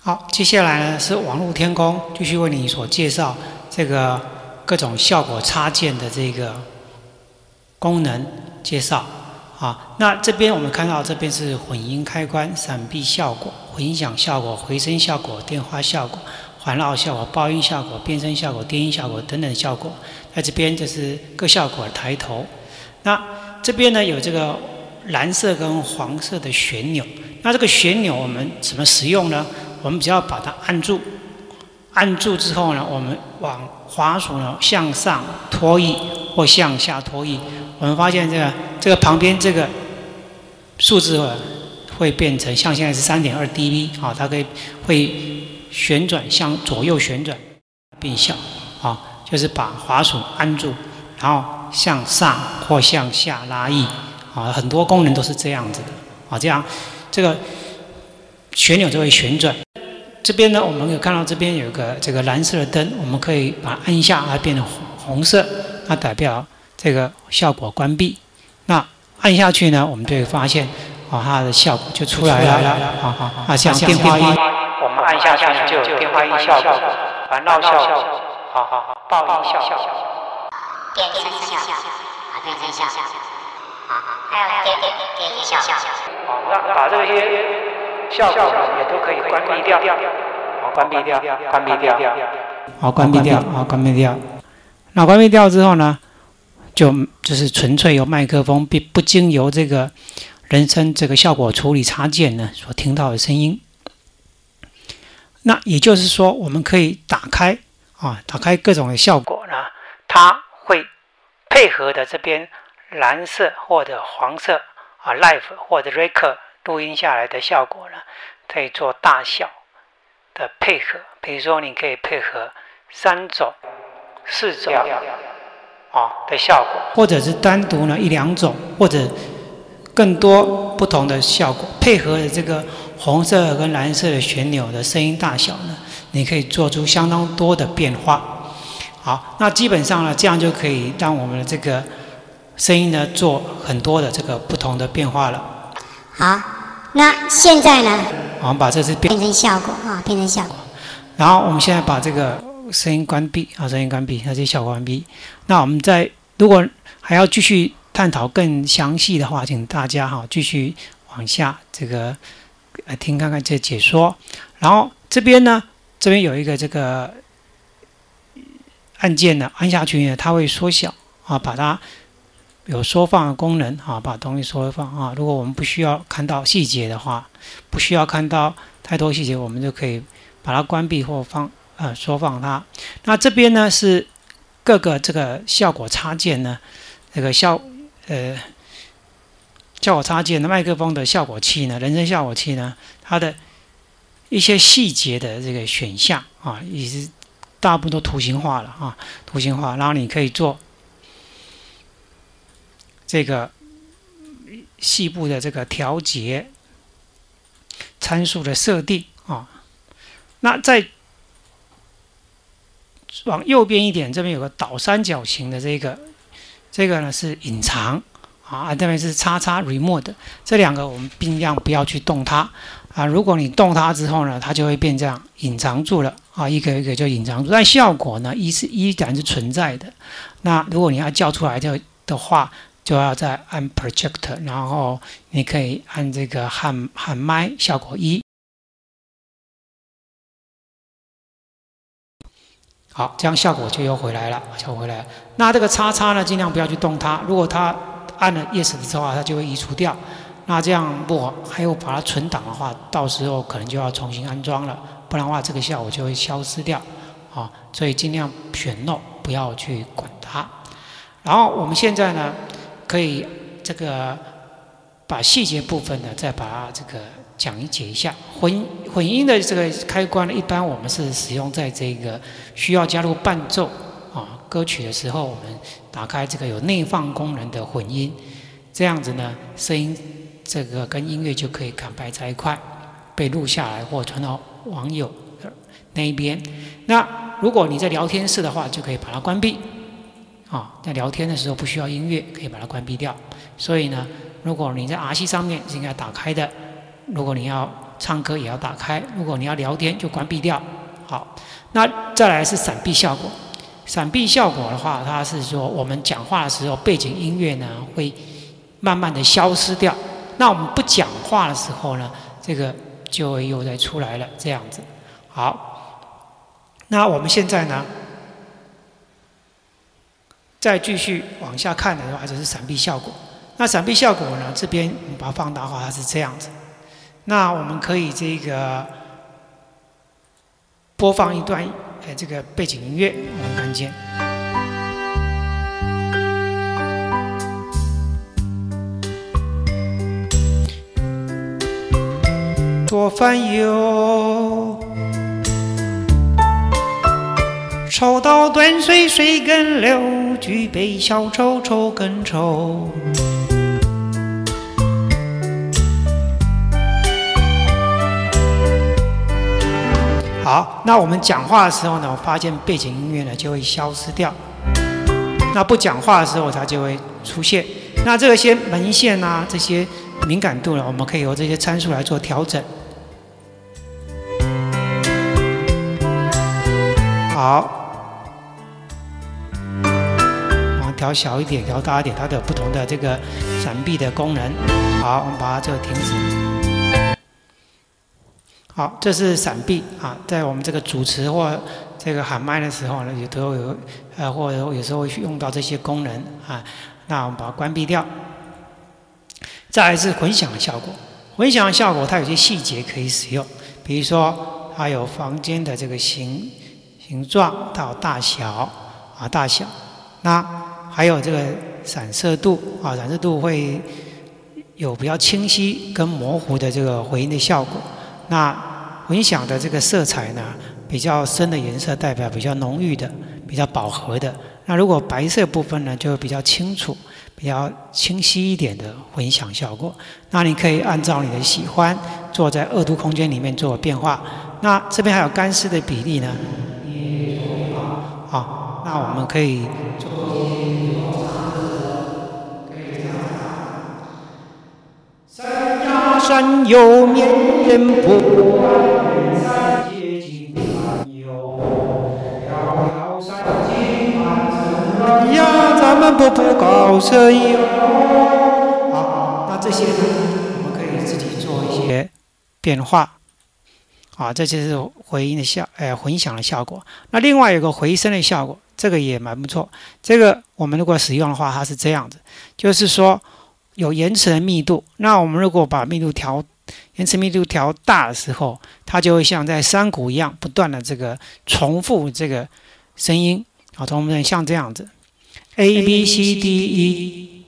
好，接下来呢是网络天空，继续为你所介绍这个各种效果插件的这个功能介绍。啊，那这边我们看到这边是混音开关、闪避效果、混音响效果、回声效果、电话效果、环绕效果、爆音效果、变声效果、电音效果等等效果。在这边就是各效果的抬头。那这边呢有这个蓝色跟黄色的旋钮。那这个旋钮我们怎么使用呢？我们只要把它按住，按住之后呢，我们往滑鼠呢向上拖移或向下拖移，我们发现这个旁边这个数字会变成像现在是3.2 dB 啊，它会旋转向左右旋转变小啊，就是把滑鼠按住，然后向上或向下拉移啊，很多功能都是这样子的啊，这样这个旋钮就会旋转。这边呢，我们有看到这边有个这个蓝色的灯，我们可以把它按一下，它变成红色，那代表这个效果关闭。那按下去呢，我们就会发现啊，它的效果就出来了。啊，像电话音，我们按下去呢，就有电话音效果、环绕效果，爆音效果、变声效果，变声效果，还有电音效果。那把这些效果也都可以关闭掉，关闭掉，关闭掉，关闭掉，关闭掉。那关闭掉之后呢，就是纯粹由麦克风不经由这个人声这个效果处理插件呢所听到的声音。那也就是说，我们可以打开各种的效果呢，它会配合的这边蓝色或者黄色live 或者 record 录音下来的效果呢，可以做大小的配合。比如说，你可以配合3种、4种的效果，或者是单独呢1、2种，或者更多不同的效果，配合的这个红色跟蓝色的旋钮的声音大小呢，你可以做出相当多的变化。好，那基本上呢，这样就可以让我们的这个声音呢做很多的这个不同的变化了。好，那现在呢？我们把这是变成效果啊，变成效果。然后我们现在把这个声音关闭啊，声音关闭，它这些效果关闭。那我们如果还要继续探讨更详细的话，请大家继续往下这个来听看看这解说。然后这边有一个这个按键呢，按下去呢，它会缩小啊，把它有缩放的功能啊，把东西缩放啊。如果我们不需要看到细节的话，不需要看到太多细节，我们就可以把它关闭或缩放它。那这边呢是各个这个效果插件呢，这个效果插件的麦克风的效果器呢，人声效果器呢，它的一些细节的这个选项啊，也是大部分都图形化了啊，图形化，然后你可以做这个细部的这个调节、参数的设定啊。那再往右边一点，这边有个倒三角形的这个呢是隐藏啊，这边是叉 remote， 这两个我们尽量不要去动它啊。如果你动它之后呢，它就会变这样隐藏住了啊，一个一个就隐藏住，但效果呢依然是存在的。那如果你要叫出来的话，就要再按 project， 然后你可以按这个喊麦效果1。好，这样效果就又回来了，那这个叉呢，尽量不要去动它。如果它按了 yes 之后它就会移除掉。那这样还有把它存档的话，到时候可能就要重新安装了，不然的话这个效果就会消失掉啊。所以尽量选 no， 不要去管它。然后我们现在呢，可以这个把细节部分呢，再把它这个讲解一下。混音的这个开关呢，一般我们是使用在这个需要加入伴奏歌曲的时候，我们打开这个有内放功能的混音，这样子呢，声音这个跟音乐就可以砍排在一块，被录下来或传到网友的那一边。那如果你在聊天室的话，就可以把它关闭在聊天的时候不需要音乐，可以把它关闭掉。所以呢，如果你在 RC 上面是应该打开的，如果你要唱歌也要打开，如果你要聊天就关闭掉。好，那再来是闪避效果。闪避效果的话，它是说我们讲话的时候，背景音乐呢会慢慢的消失掉。那我们不讲话的时候呢，这个就会又再出来了，这样子。好，那我们现在呢，再继续往下看的话，就是闪避效果。那闪避效果呢，这边我们把它放大化，它是这样子。那我们可以这个播放一段这个背景音乐，我们看见。做饭哟，抽刀断水水更流，举杯消愁愁更愁。好，那我们讲话的时候呢，我发现背景音乐呢就会消失掉。那不讲话的时候，它就会出现。那这些门线啊，这些敏感度呢，我们可以由这些参数来做调整。好，我们调小一点，调大一点，它都有不同的这个闪避的功能。好，我们把它这个停止。好，这是闪避啊，在我们这个主持或这个喊麦的时候呢，有都有或者有时候会用到这些功能啊。那我们把它关闭掉。再来是混响的效果，混响的效果它有些细节可以使用，比如说它有房间的这个形状，它有大小啊大小，那还有这个散射度啊，散射度会有比较清晰跟模糊的这个回音的效果。那混响的这个色彩呢，比较深的颜色代表比较浓郁的、比较饱和的。那如果白色部分呢，就比较清楚、比较清晰一点的混响效果。那你可以按照你的喜欢，做在2度空间里面做变化。那这边还有干湿的比例呢，好，那我们可以做一些山呀山有绵延不完，山接近山有遥遥山近万呀，咱们步步高升哟。好，那这些呢，我们可以自己做一些变化。啊，这就是回音的混响的效果。那另外有个回声的效果，这个也蛮不错。这个我们如果使用的话，它是这样子，就是说有延迟的密度。那我们如果把延迟密度调大的时候，它就会像在山谷一样，不断的这个重复这个声音。好，同学们像这样子 ，A B C D E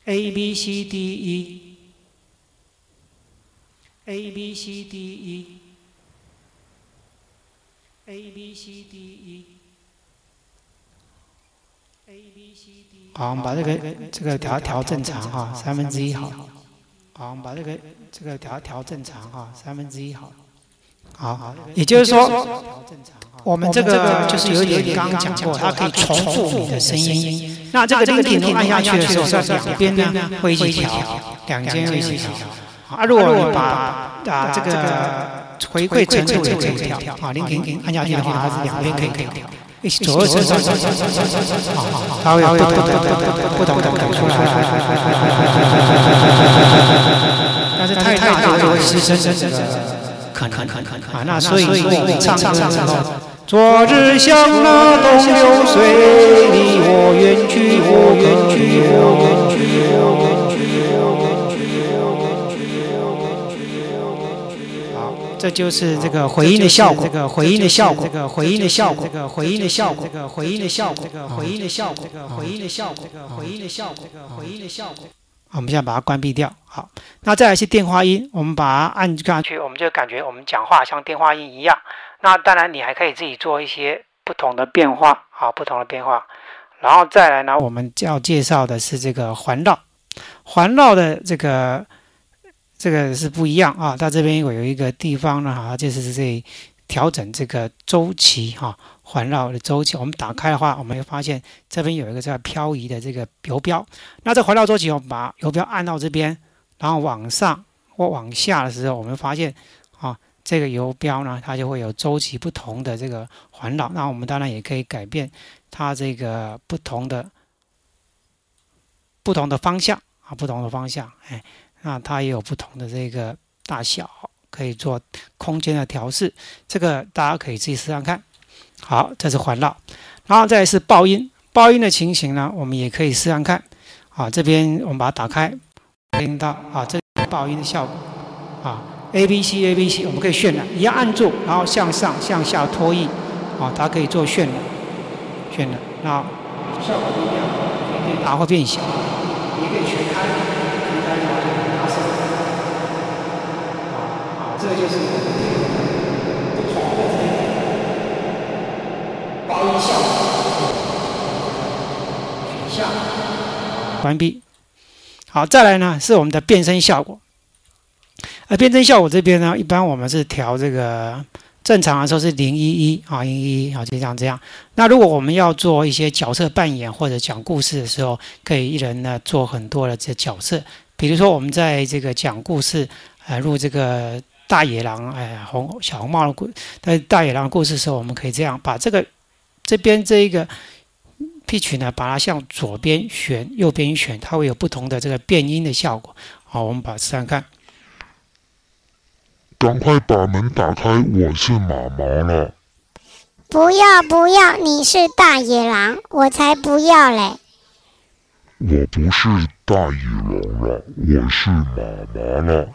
A B C D E。A B C D E A B C D E A B C D E。好，我们把这个调正常哈，1/3好。好，我们把这个调正常哈，1/3好。好，也就是说，我们这个就是有点刚刚讲过，它可以重复你的声音。那这个铃钮按下去的时候，两边呢会一起调，两边会一起调。啊，如果你把这个回馈程度也可以调啊，铃钮按下去的话，它是两边可以调，一起左右伸上，好，它会有不同的感出来。但是太大就会失声这个可能啊，那所以唱歌的时候，昨日像那东流水，离我远去，我远去，我远去，我远去。这就是这个回音的效果，这个回音的效果，这个回音的效果，这个回音的效果，这个回音的效果，这个回音的效果，这个回音的效果，这个回音的效果，这个回音的效果。我们现在把它关闭掉。好，那再来是电话音，我们把它按下去，我们就感觉我们讲话像电话音一样。那当然，你还可以自己做一些不同的变化，好，不同的变化。然后再来呢，我们要介绍的是这个环绕，环绕的这个是不一样啊，它这边有一个地方呢，哈，就是这调整这个周期哈，环绕的周期。我们打开的话，我们会发现这边有一个在漂移的这个游标。那这环绕周期，我们把游标按到这边，然后往上或往下的时候，我们发现啊，这个游标呢，它就会有周期不同的这个环绕。那我们当然也可以改变它这个不同的方向啊，不同的方向，哎，那它也有不同的这个大小，可以做空间的调试。这个大家可以自己试试看。好，这是环绕，然后再来是爆音。爆音的情形呢，我们也可以试看看。啊，这边我们把它打开，听到啊，这爆音的效果啊 ，A B C A B C， 我们可以渲染，一样按住，然后向上向下拖曳，啊，它可以做渲染，那效果不一样，可以变大或变小，也可以全开，大声，啊，这个就是不同的这个爆音效果，选项。关闭。好，再来呢是我们的变声效果。变声效果这边呢，一般我们是调这个正常的时候是011啊，011啊，就这样。那如果我们要做一些角色扮演或者讲故事的时候，可以一人呢做很多的这角色。比如说我们在这个讲故事，录这个大野狼，小红帽的在大野狼的故事的时候，我们可以这样把这边这一个。pitch 呢，把它向左边旋、右边旋，它会有不同的这个变音的效果。好，我们把它试看看。赶快把门打开，我是妈妈了。不要不要，你是大野狼，我才不要嘞。我不是大野狼了，我是妈妈了。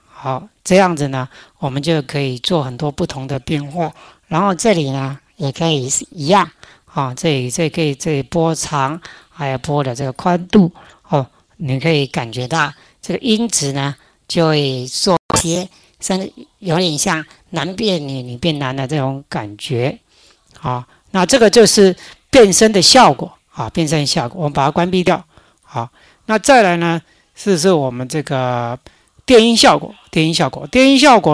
好，这样子呢，我们就可以做很多不同的变化。然后这里呢，也可以一样啊，这可以波长，还有波的这个宽度哦，你可以感觉到这个音质呢，就会做一些，甚至有点像男变女变男的这种感觉。好，那这个就是变声的效果啊，变声效果，我们把它关闭掉。好，那再来呢，是我们这个。电音效果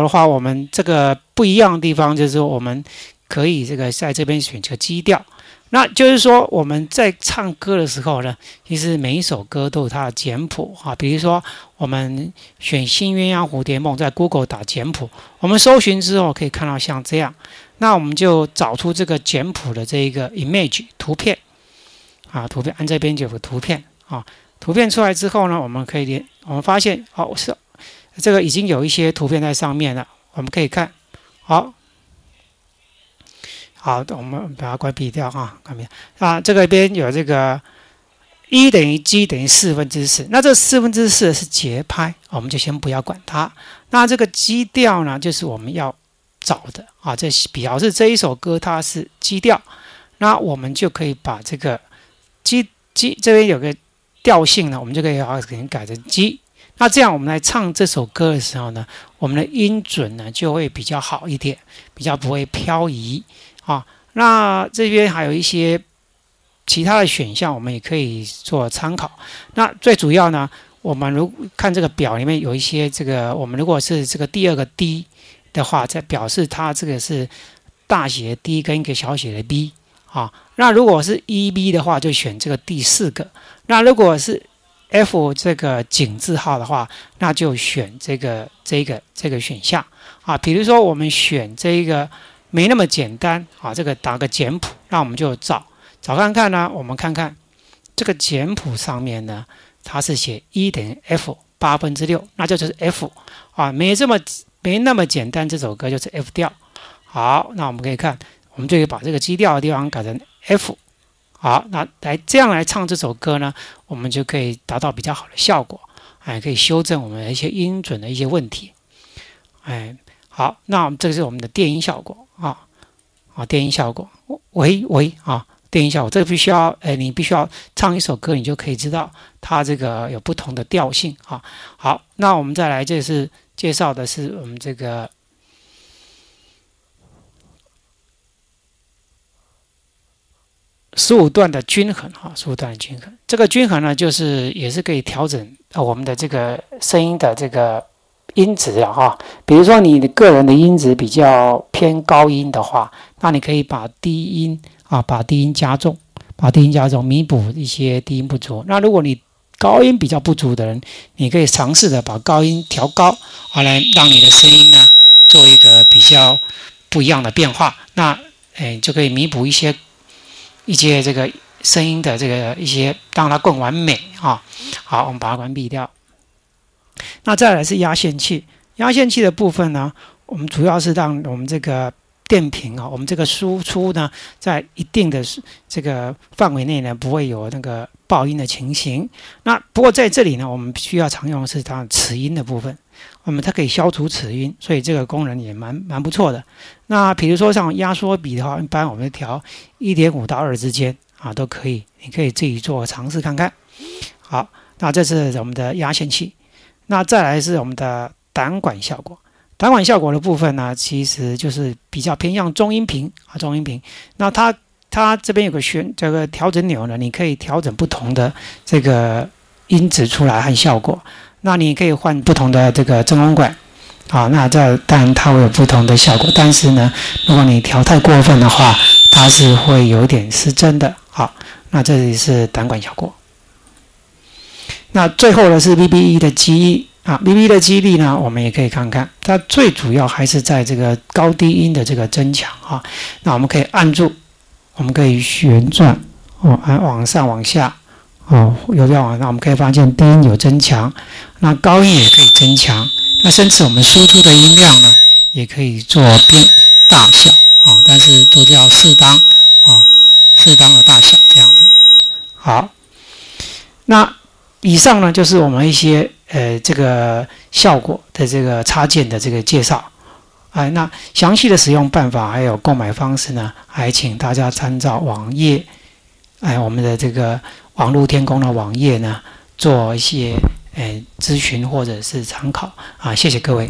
的话，我们这个不一样的地方就是说，我们可以这个在这边选择基调。那就是说我们在唱歌的时候呢，其实每一首歌都有它的简谱啊。比如说我们选新鸳鸯蝴蝶梦，在 Google 打简谱，我们搜寻之后可以看到像这样，那我们就找出这个简谱的这一个 image 图片啊，图片按这边就有个图片啊。图片出来之后呢，我们发现是。这个已经有一些图片在上面了，我们可以看。好，我们把它关闭掉啊，关闭啊。这个边有这个1等于 G 等于4/4，那这4/4是节拍，我们就先不要管它。那这个基调呢，就是我们要找的啊，这表示这一首歌它是基调，那我们就可以把这个这边有个调性呢，我们就可以把它改成 G。那这样我们来唱这首歌的时候呢，我们的音准呢就会比较好一点，比较不会漂移啊。那这边还有一些其他的选项，我们也可以做参考。那最主要呢，我们如看这个表里面有一些这个，我们如果是这个第二个 D 的话，在表示它这个是大写的 D 跟一个小写的 B 啊。那如果是 EB 的话，就选这个第4个。那如果是F 这个井字号的话，那就选这个选项啊。比如说我们选这个没那么简单啊，这个打个简谱，那我们就找看看呢。我们看看这个简谱上面呢，它是写1等于 F6/8，那就是 F 啊，没那么简单。这首歌就是 F 调。好，那我们可以看，我们就可以把这个基调的地方改成 F。好，那这样来唱这首歌呢，我们就可以达到比较好的效果，可以修正我们的一些音准的一些问题，好，那我们这个是我们的电音效果电音效果，电音效果，这个必须要，你必须要唱一首歌，你就可以知道它这个有不同的调性啊。好，那我们再来，这是介绍的是我们这个。15段的均衡15段的均衡，这个均衡呢，就是也是可以调整我们的这个声音的这个音质比如说你的个人的音质比较偏高音的话，那你可以把低音加重，把低音加重，弥补一些低音不足。那如果你高音比较不足的人，你可以尝试的把高音调高，来让你的声音呢做一个比较不一样的变化。那就可以弥补一些这个声音的这个一些，让它更完美啊。好，我们把它关闭掉。那再来是压线器，压线器的部分呢，我们主要是让我们这个电平我们这个输出呢，在一定的这个范围内呢，不会有那个爆音的情形。那不过在这里呢，我们需要常用的是它齿音的部分，它可以消除齿音，所以这个功能也蛮不错的。那比如说像压缩比的话，一般我们调 1.5 到2之间都可以，你可以自己做尝试看看。好，那这是我们的压线器。那再来是我们的胆管效果。胆管效果的部分呢，其实就是比较偏向中音频中音频。那它这边有个这个调整钮呢，你可以调整不同的这个音质出来和效果。那你可以换不同的这个真空管那这当然它会有不同的效果，但是呢，如果你调太过分的话，它是会有点失真的。好，那这里是胆管效果。那最后呢是 VBE 的记忆VBE 的记忆力呢，我们也可以看看，它最主要还是在这个高低音的这个增强那我们可以按住，我们可以旋转往上往下有这样，那我们可以发现低音有增强，那高音也可以增强，那甚至我们输出的音量呢，也可以做变大小但是都要适当适当的大小这样子。好，那以上呢就是我们一些这个效果的这个插件的这个介绍。那详细的使用办法还有购买方式呢，还请大家参照网页我们的这个网络天工的网页呢，做一些咨询或者是参考谢谢各位。